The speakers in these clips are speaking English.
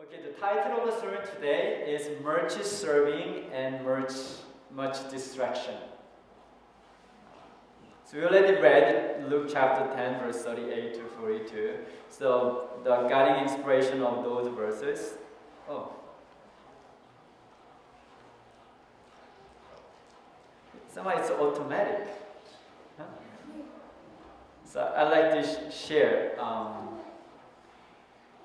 Okay, the title of the sermon today is Much Serving and Much Distraction. So we already read Luke chapter 10, verse 38 to 42. So the guiding inspiration of those verses. Somehow it's automatic. Huh? So I'd like to share.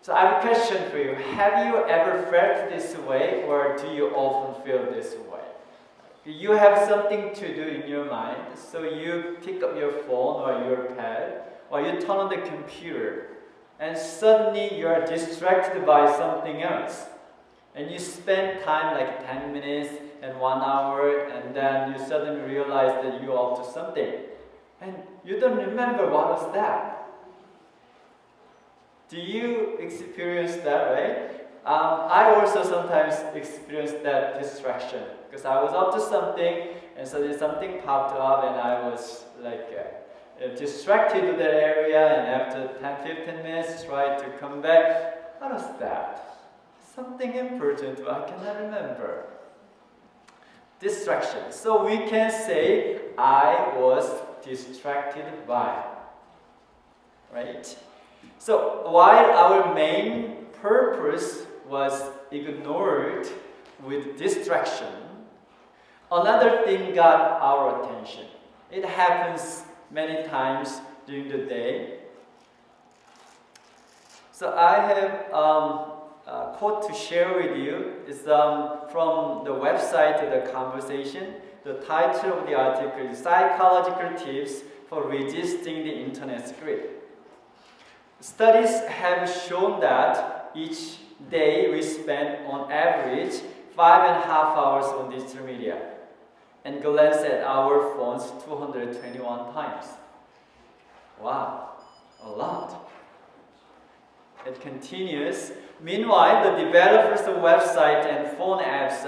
So I have a question for you. Have you ever felt this way, or do you often feel this way? You have something to do in your mind, so you pick up your phone or your pad, or you turn on the computer, and suddenly you are distracted by something else. And you spend time like 10 minutes and 1 hour, and then you suddenly realize that you're up to something. And you don't remember what was that. Do you experience that, right? I also sometimes experience that distraction because I was up to something and suddenly something popped up and I was like distracted to that area, and after 10-15 minutes tried to come back. What was that? Something important I cannot remember. Distraction. So we can say I was distracted by, right? So while our main purpose was ignored with distraction, another thing got our attention. It happens many times during the day. So I have a quote to share with you. It's from the website The Conversation. The title of the article is Psychological Tips for Resisting the Internet Screen. Studies have shown that each day we spend on average 5.5 hours on digital media and glance at our phones 221 times. Wow, a lot. It continues. Meanwhile, the developers of websites and phone apps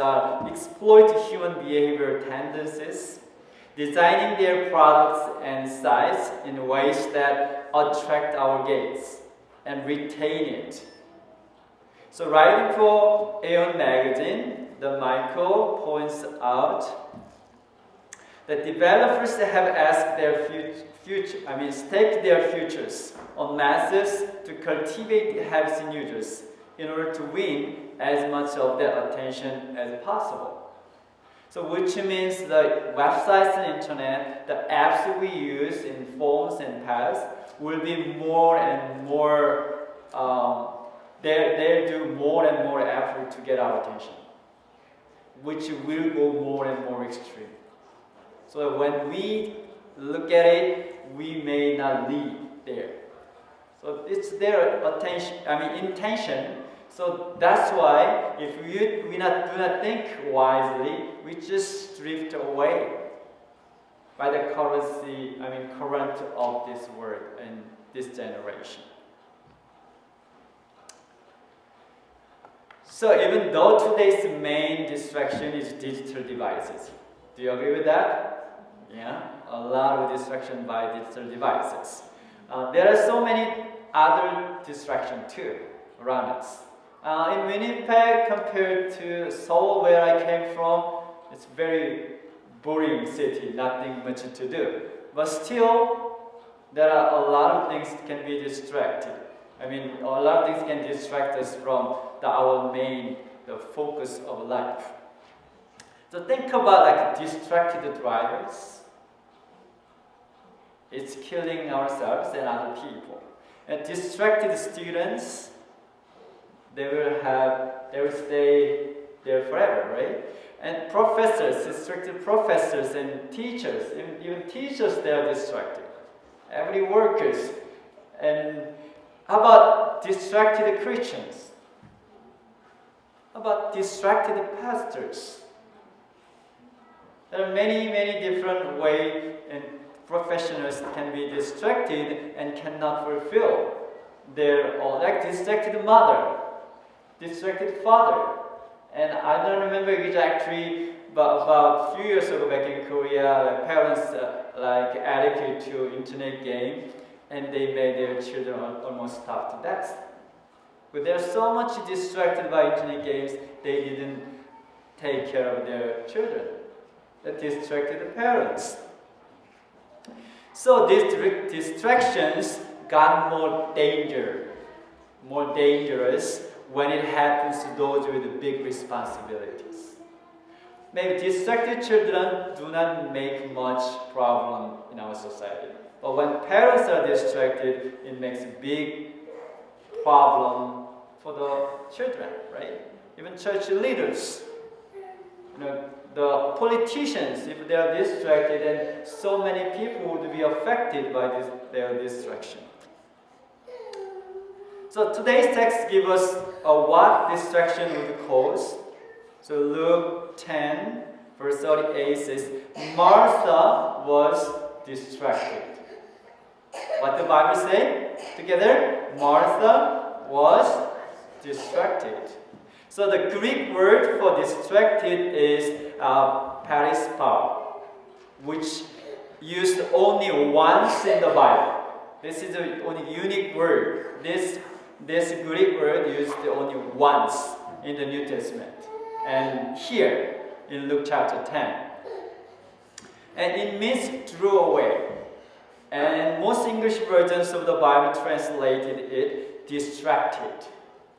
exploit human behavior tendencies, designing their products and sites in ways that attract our gaze and retain it. So writing for Aeon magazine, the Michael points out that developers have asked their stake their futures on masses to cultivate habits in users in order to win as much of their attention as possible. So which means the websites and internet, the apps we use in phones and pads will be more and more, they'll do more and more effort to get our attention, which will go more and more extreme. So when we look at it, we may not leave there. So it's their intention. So that's why if we do not think wisely, we just drift away by the current of this world and this generation. So even though today's main distraction is digital devices, do you agree with that? Yeah, a lot of distraction by digital devices. There are so many other distractions too around us. In Winnipeg, compared to Seoul, where I came from, it's a very boring city, nothing much to do. But still, there are a lot of things that can be distracted. A lot of things can distract us from the focus of life. So think about distracted drivers. It's killing ourselves and other people. And distracted students, they will stay there forever, right? And distracted professors and teachers, even teachers, they are distracted. Every workers. And how about distracted Christians? How about distracted pastors? There are many, many different ways and professionals can be distracted and cannot fulfill their distracted mother, distracted father. And I don't remember exactly, but about a few years ago back in Korea, parents addicted to internet game, and they made their children almost starve to death. But they're so much distracted by internet games, they didn't take care of their children. That distracted the parents. So these distractions got more dangerous when it happens to those with big responsibilities. Maybe distracted children do not make much problem in our society. But when parents are distracted, it makes a big problem for the children, right? Even church leaders. The politicians, if they are distracted, then so many people would be affected by their distraction. So today's text gives us what distraction would cause. So Luke 10, verse 38 says, Martha was distracted. What the Bible say? Together, Martha was distracted. So the Greek word for distracted is parispa, which used only once in the Bible. This is the only unique word. This Greek word used only once in the New Testament. And here in Luke chapter 10. And it means drew away. And most English versions of the Bible translated it distracted.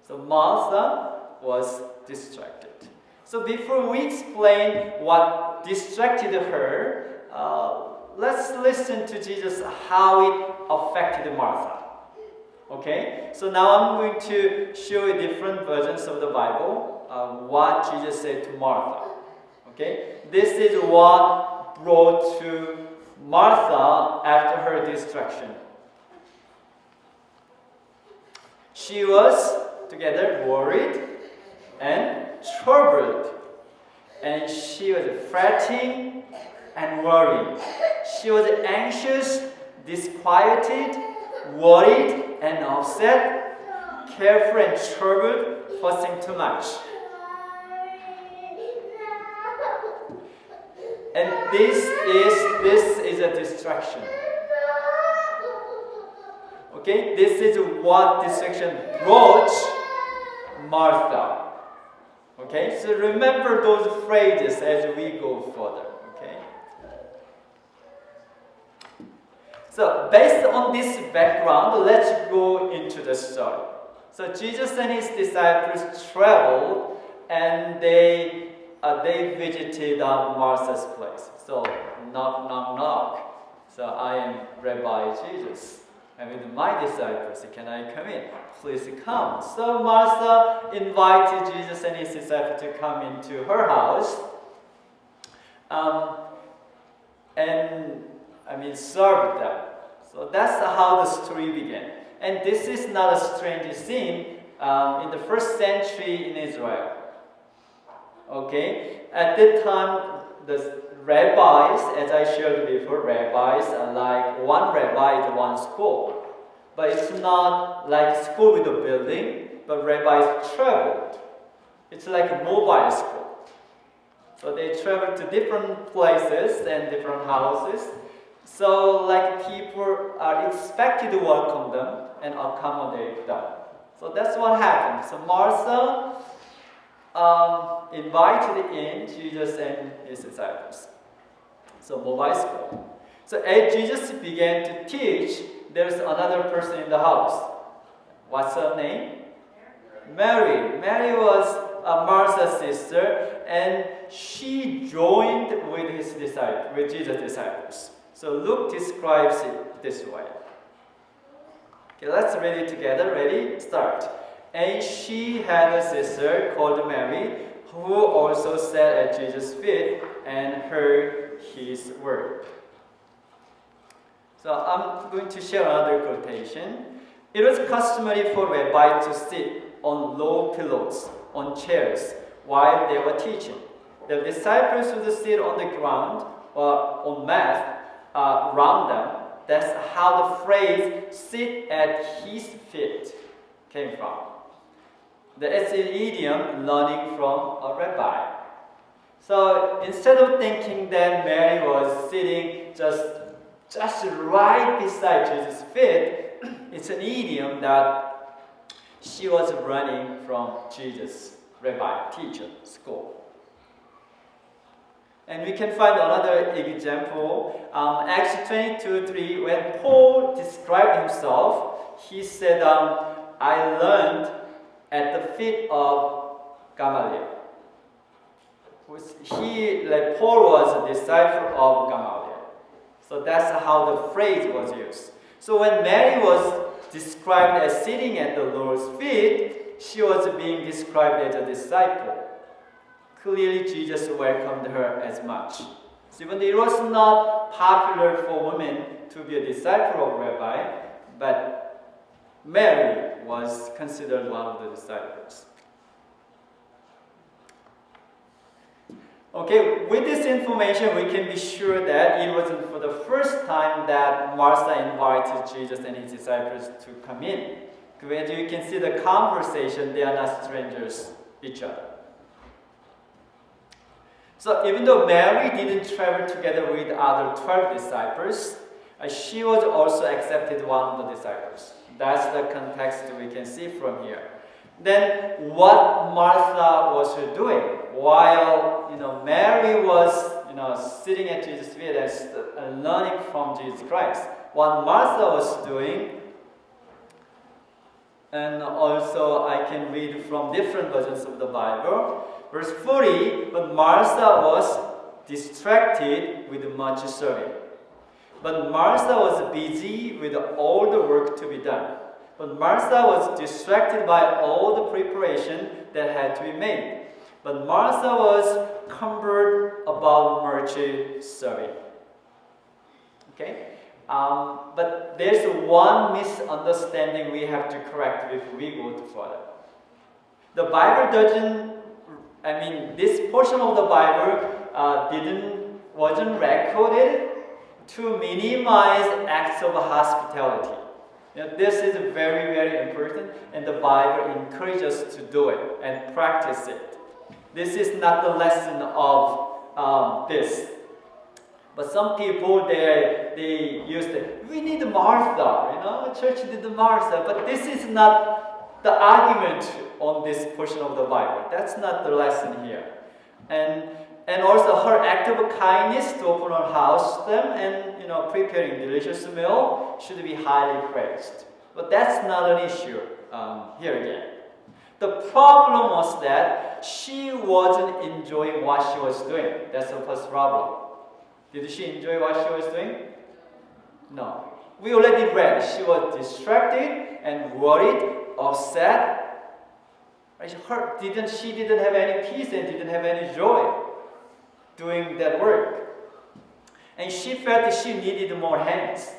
So Martha was distracted. So before we explain what distracted her, let's listen to Jesus how it affected Martha. Okay? So now I'm going to show you different versions of the Bible, what Jesus said to Martha. Okay? This is what brought to Martha after her distraction. She was together worried and troubled, and she was fretting and worried. She was anxious, disquieted, worried and upset, careful and troubled, fussing too much. And this is a distraction. Okay, this is what distraction brought Martha. Okay, so remember those phrases as we go further. Okay. So based on this background, let's go into the story. So Jesus and his disciples traveled, and they visited Martha's place. So knock, knock, knock. So I am Rabbi Jesus. And with my disciples, can I come in? Please come. So Martha invited Jesus and his disciples to come into her house. Served them. So that's how the story began. And this is not a strange scene in the first century in Israel. Okay? At that time, the rabbis, as I shared before, rabbis are like one rabbi is one school. But it's not like school with a building, but rabbis traveled. It's like a mobile school. So they travel to different places and different houses. So like people are expected to welcome them and accommodate them. So that's what happened. So Martha invited in Jesus and his disciples. So mobile school. So as Jesus began to teach, there's another person in the house. What's her name? Mary. Mary was Martha's sister, and she joined with Jesus' disciples. So Luke describes it this way. Okay, let's read it together. Ready? Start. And she had a sister called Mary, who also sat at Jesus' feet and heard his word. So I'm going to share another quotation. It was customary for rabbis to sit on low pillows, on chairs, while they were teaching. The disciples would sit on the ground or on mat around them. That's how the phrase "sit at his feet" came from. It's an idiom learning from a rabbi. So instead of thinking that Mary was sitting just right beside Jesus' feet, it's an idiom that She was running from Jesus, rabbi, teacher, school. And we can find another example. Acts 22:3, when Paul described himself, he said, I learned at the feet of Gamaliel. Paul was a disciple of Gamaliel. So that's how the phrase was used. So when Mary was described as sitting at the Lord's feet, she was being described as a disciple. Clearly, Jesus welcomed her as much. So even though it was not popular for women to be a disciple of Rabbi, but Mary was considered one of the disciples. Okay, with this information, we can be sure that it wasn't for the first time that Martha invited Jesus and his disciples to come in. As you can see the conversation, they are not strangers each other. So even though Mary didn't travel together with other 12 disciples, she was also accepted one of the disciples. That's the context we can see from here. Then what Martha was doing while Mary was sitting at Jesus' feet and learning from Jesus Christ. What Martha was doing, and also I can read from different versions of the Bible. Verse 40, but Martha was distracted with much serving. But Martha was busy with all the work to be done. But Martha was distracted by all the preparation that had to be made. But Martha was cumbered about much serving. Okay? But there's one misunderstanding we have to correct before we go further. The Bible this portion of the Bible wasn't recorded to minimize acts of hospitality. This is very, very important, and the Bible encourages us to do it and practice it. This is not the lesson of this. But some people, they use we need Martha, church need Martha. But this is not the argument on this portion of the Bible. That's not the lesson here. And also her act of kindness to open her house to them and preparing delicious meal should be highly praised. But that's not an issue here again. The problem was that she wasn't enjoying what she was doing. That's the first problem. Did she enjoy what she was doing? No. We already read she was distracted and worried, upset. She didn't have any peace and didn't have any joy doing that work. And she felt that she needed more hands.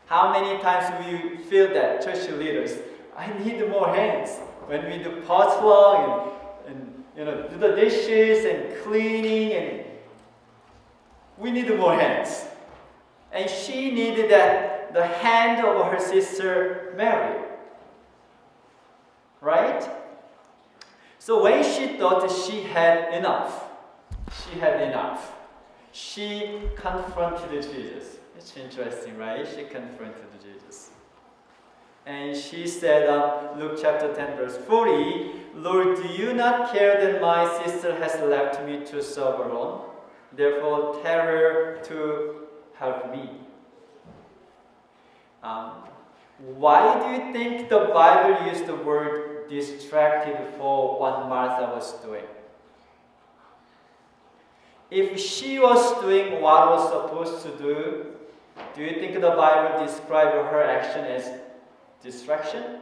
How many times we feel that, church leaders? I need more hands. When we do potluck and do the dishes and cleaning, and we need more hands. And she needed the hand of her sister Mary. Right? So when she thought she had enough, she confronted Jesus. It's interesting, right? She confronted Jesus. And she said, Luke chapter 10, verse 40, Lord, do you not care that my sister has left me to serve alone? Therefore, tell her to help me. Why do you think the Bible used the word distracted for what Martha was doing? If she was doing what was supposed to do you think the Bible described her action as distraction?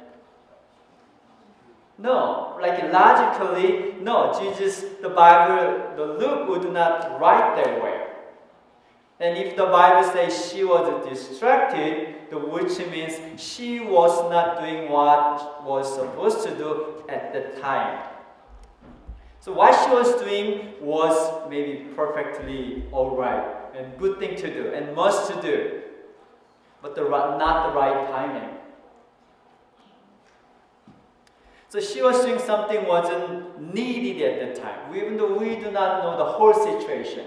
No. Logically, no. The Bible, the Luke would not write that way. And if the Bible says she was distracted, which means she was not doing what was supposed to do at the time. So what she was doing was maybe perfectly alright and good thing to do and must to do, but not the right timing. So she was doing something wasn't needed at the time, even though we do not know the whole situation.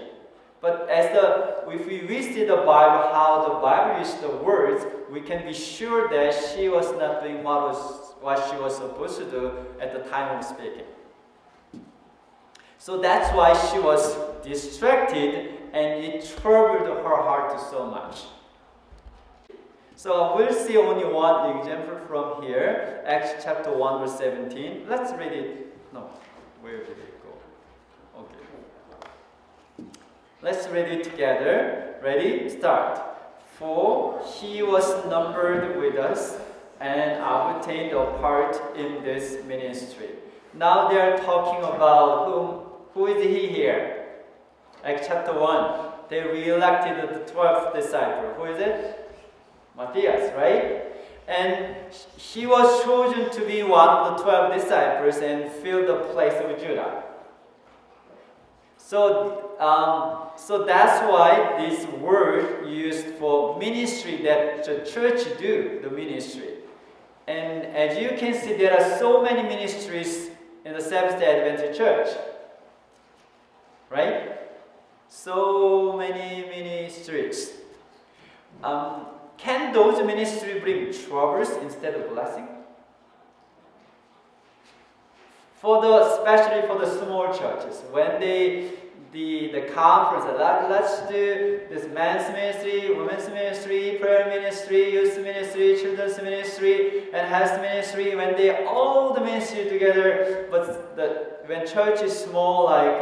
But if we see the Bible, how the Bible uses the words, we can be sure that she was not doing what she was supposed to do at the time of speaking. So that's why she was distracted, and it troubled her heart so much. So we'll see only one example from here, Acts chapter 1 verse 17. Let's read it. No, where did it go? Okay. Let's read it together. Ready? Start. For he was numbered with us and obtained a part in this ministry. Now they are talking about whom. Who is he here? Acts chapter 1. They re-elected the 12th disciple. Who is it? Matthias, right? And he was chosen to be one of the 12 disciples and fill the place of Judah. So that's why this word used for ministry that the church do, the ministry. And as you can see, there are so many ministries in the Seventh-day Adventist Church. Right? So many ministries. Can those ministries bring troubles instead of blessing? Especially for the small churches, when the conference, let's do this men's ministry, women's ministry, prayer ministry, youth ministry, children's ministry, and health ministry. When they all the ministry together, but when church is small, like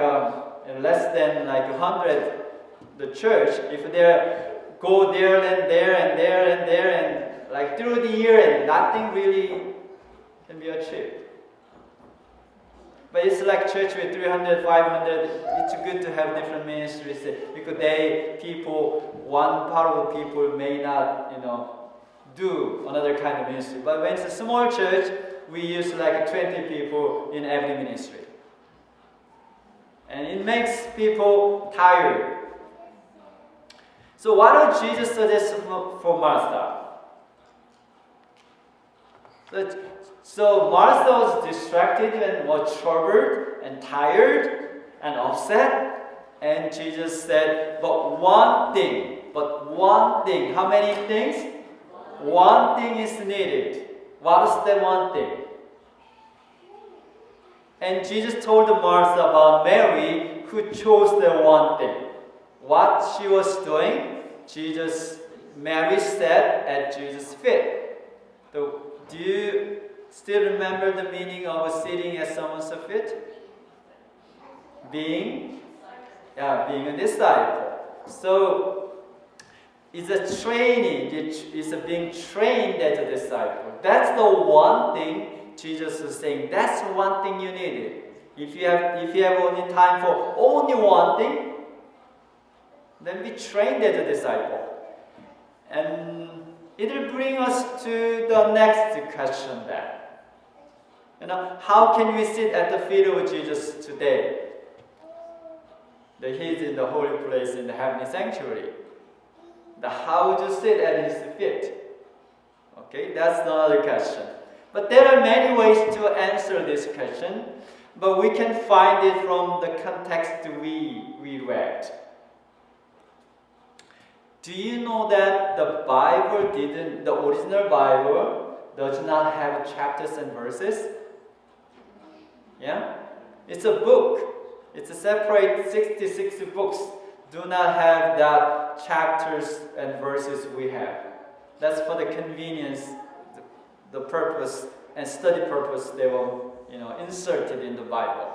less than like 100, the church, if they go there and there and there and there and like through the year and nothing really can be achieved. But it's like church with 300, 500, it's good to have different ministries because one part of the people may not, do another kind of ministry. But when it's a small church, we use like 20 people in every ministry. And it makes people tired. So what did Jesus suggest for Martha? So Martha was distracted and was troubled and tired and upset. And Jesus said, but one thing. How many things? One thing is needed. What is that one thing? And Jesus told Martha about Mary, who chose the one thing. What she was doing, Mary sat at Jesus' feet. Do you still remember the meaning of sitting at someone's feet? Being a disciple. So it's a training. It's being trained as a disciple. That's the one thing Jesus is saying. That's one thing you needed. If you have only time for only one thing, then be trained as a disciple. And it will bring us to the next question then. How can we sit at the feet of Jesus today? That He's in the holy place in the heavenly sanctuary. How would you sit at His feet? Okay, that's another question. But there are many ways to answer this question, but we can find it from the context we read. Do you know that the original Bible does not have chapters and verses? Yeah? It's a book. It's a separate 66 books. Do not have that chapters and verses we have. That's for the convenience, the purpose, and study purpose they were inserted in the Bible.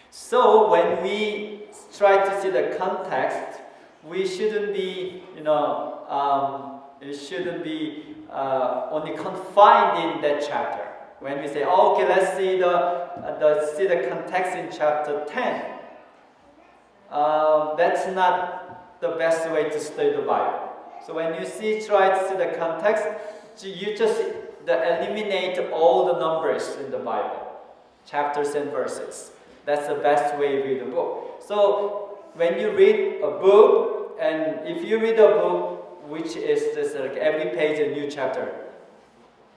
So when we try to see the context, we shouldn't be, it shouldn't be only confined in that chapter. When we say, okay, let's see the context in chapter 10. That's not the best way to study the Bible. So when you try to see the context, you just eliminate all the numbers in the Bible, chapters and verses. That's the best way to read a book. So when you read a book, and if you read a book which is just like every page a new chapter,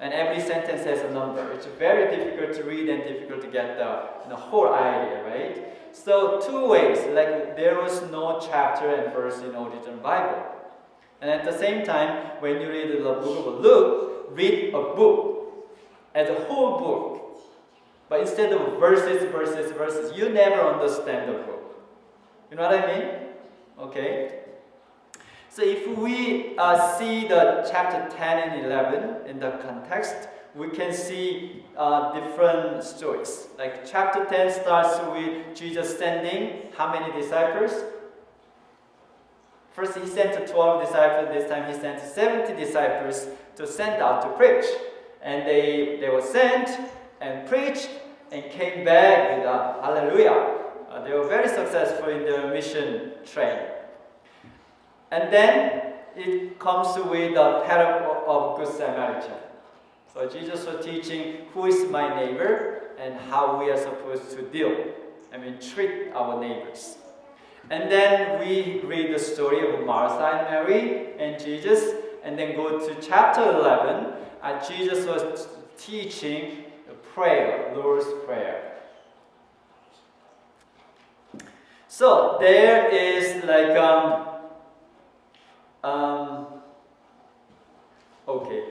and every sentence has a number, it's very difficult to read and difficult to get the whole idea, right? So two ways, like there was no chapter and verse in original Bible. And at the same time, when you read the book of Luke, read a book as a whole book. But instead of verses, you never understand the book. You know what I mean? Okay. So if we see the chapter 10 and 11 in the context, we can see different stories. Like chapter 10 starts with Jesus sending how many disciples? First he sent 12 disciples, this time he sent 70 disciples to send out to preach. And they were sent and preached and came back with hallelujah. They were very successful in their mission training. And then it comes with the parable of Good Samaritan. So Jesus was teaching who is my neighbor and how we are supposed to treat our neighbors. And then we read the story of Martha and Mary and Jesus, and then go to chapter 11. Jesus was teaching the prayer, Lord's Prayer. So there is okay.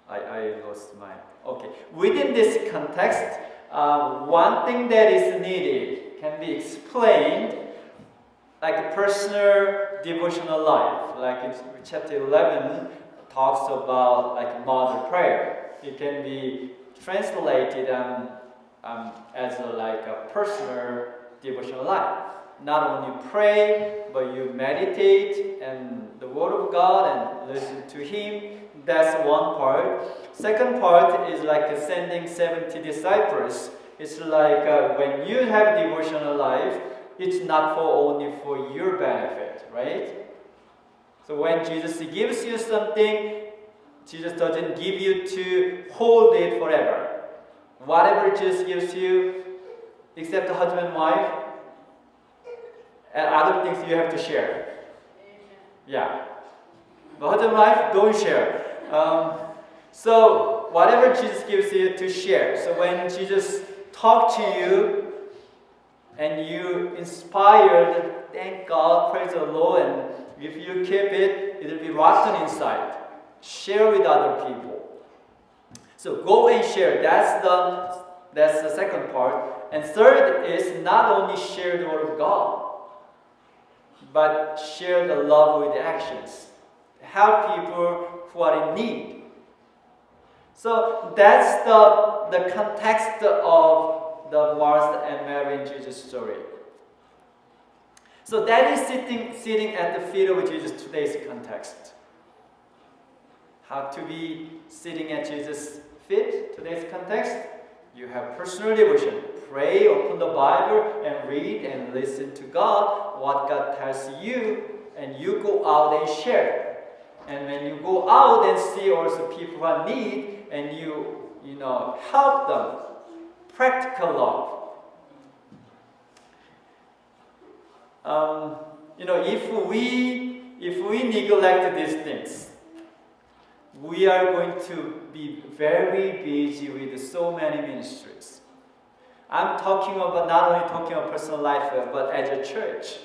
I lost my... Okay. Within this context, one thing that is needed can be explained like a personal devotional life. Like in chapter 11 talks about like model prayer. It can be translated as a personal devotional life. Not only pray, but you meditate and the Word of God and listen to Him. That's one part. Second part is like sending 70 disciples. It's like when you have devotional life, it's not only for your benefit, right? So when Jesus gives you something, Jesus doesn't give you to hold it forever. Whatever Jesus gives you, except the husband and wife, and other things you have to share. Yeah. But husband and wife, don't share. So whatever Jesus gives you to share. So when Jesus talks to you and you inspired, thank God, praise the Lord, and if you keep it, it will be rotten inside. Share with other people. So go and share. That's the second part. And third is not only share the Word of God, but share the love with actions. Help people who are in need. So that's the context of the Martha and Mary and Jesus story. So that is sitting at the feet of Jesus today's context. How to be sitting at Jesus' feet today's context? You have personal devotion. Pray, open the Bible, and read and listen to God, what God tells you, and you go out and share. And when you go out and see also people who are in need, and you help them, practical love. If we neglect these things, we are going to be very busy with so many ministries. I'm not only talking about personal life, but as a church.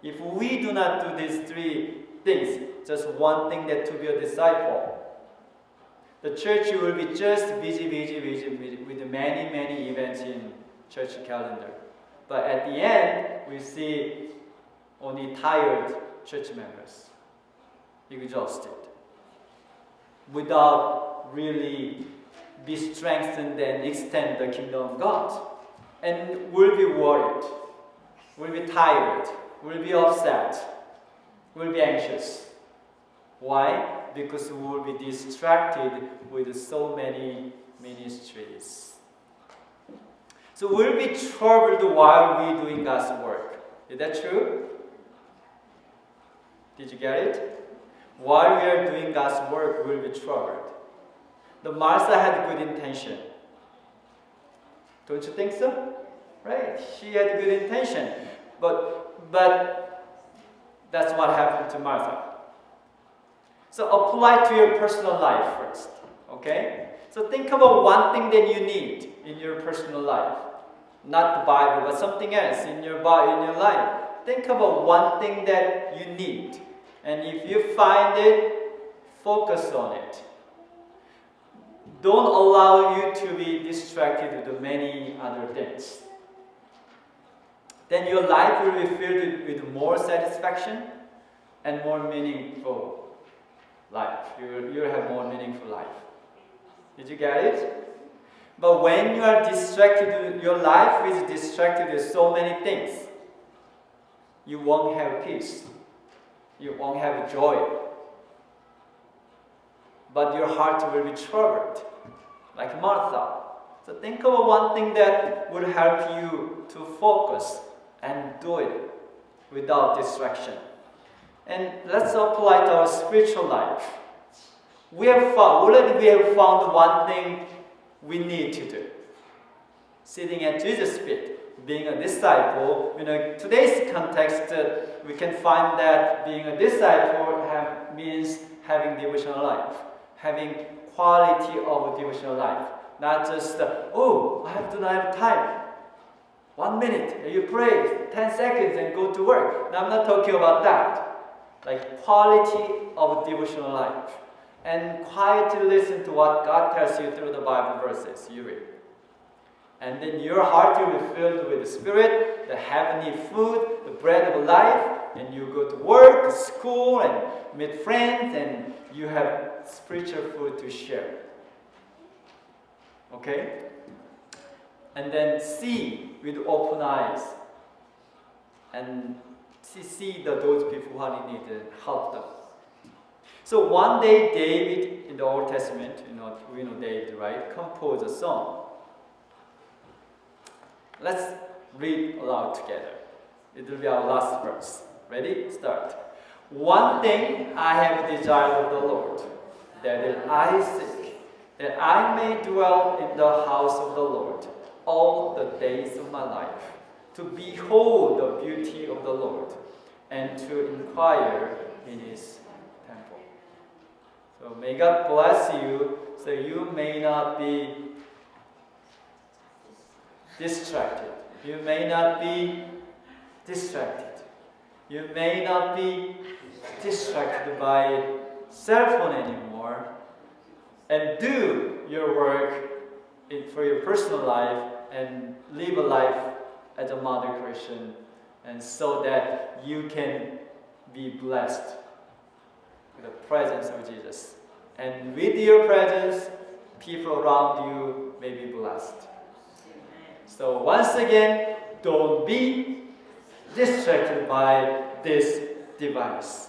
If we do not do these three things, just one thing that to be a disciple, the church will be just busy with many events in church calendar. But at the end, we see only tired church members, exhausted, without really be strengthened and extend the kingdom of God. And we'll be worried, we'll be tired, we'll be upset, we'll be anxious. Why? Because we will be distracted with so many ministries. So we'll be troubled while we're doing God's work. Is that true? Did you get it? While we are doing God's work, we'll be troubled. The Martha had good intention. Don't you think so? Right? She had good intention. But that's what happened to Martha. So apply to your personal life first. Okay? So think about one thing that you need in your personal life. Not the Bible, but something else in your life. Think about one thing that you need. And if you find it, focus on it. Don't allow you to be distracted with many other things. Then your life will be filled with more satisfaction and more meaningful life. You'll have more meaningful life. Did you get it? But when you are distracted, your life is distracted with so many things, you won't have peace. You won't have joy. But your heart will be troubled, like Martha. So think of one thing that would help you to focus and do it without distraction. And let's apply to our spiritual life. We have found one thing we need to do. Sitting at Jesus' feet, being a disciple. Today's context, we can find that being a disciple means having devotional life, having quality of devotional life. Not just, I do not have time. 1 minute, you pray, 10 seconds and go to work. Now, I'm not talking about that. Like quality of devotional life. And quietly listen to what God tells you through the Bible verses you read. And then your heart will be filled with the Spirit, the heavenly food, the bread of life, and you go to work, to school, and meet friends, and you have spiritual food to share. Okay? And then see with open eyes, and see those people who are in need and help them. So one day David in the Old Testament, we know David, right, composed a song. Let's read aloud together. It will be our last verse. Ready? Start. One thing I have desired of the Lord, that I seek, that I may dwell in the house of the Lord all the days of my life, to behold the beauty of the Lord, and to inquire in His temple. So may God bless you, so you may not be distracted. You may not be distracted. You may not be distracted by cell phone anymore, and do your work for your personal life and live a life as a model Christian, and so that you can be blessed with the presence of Jesus. And with your presence, people around you may be blessed. So once again, don't be distracted by this device.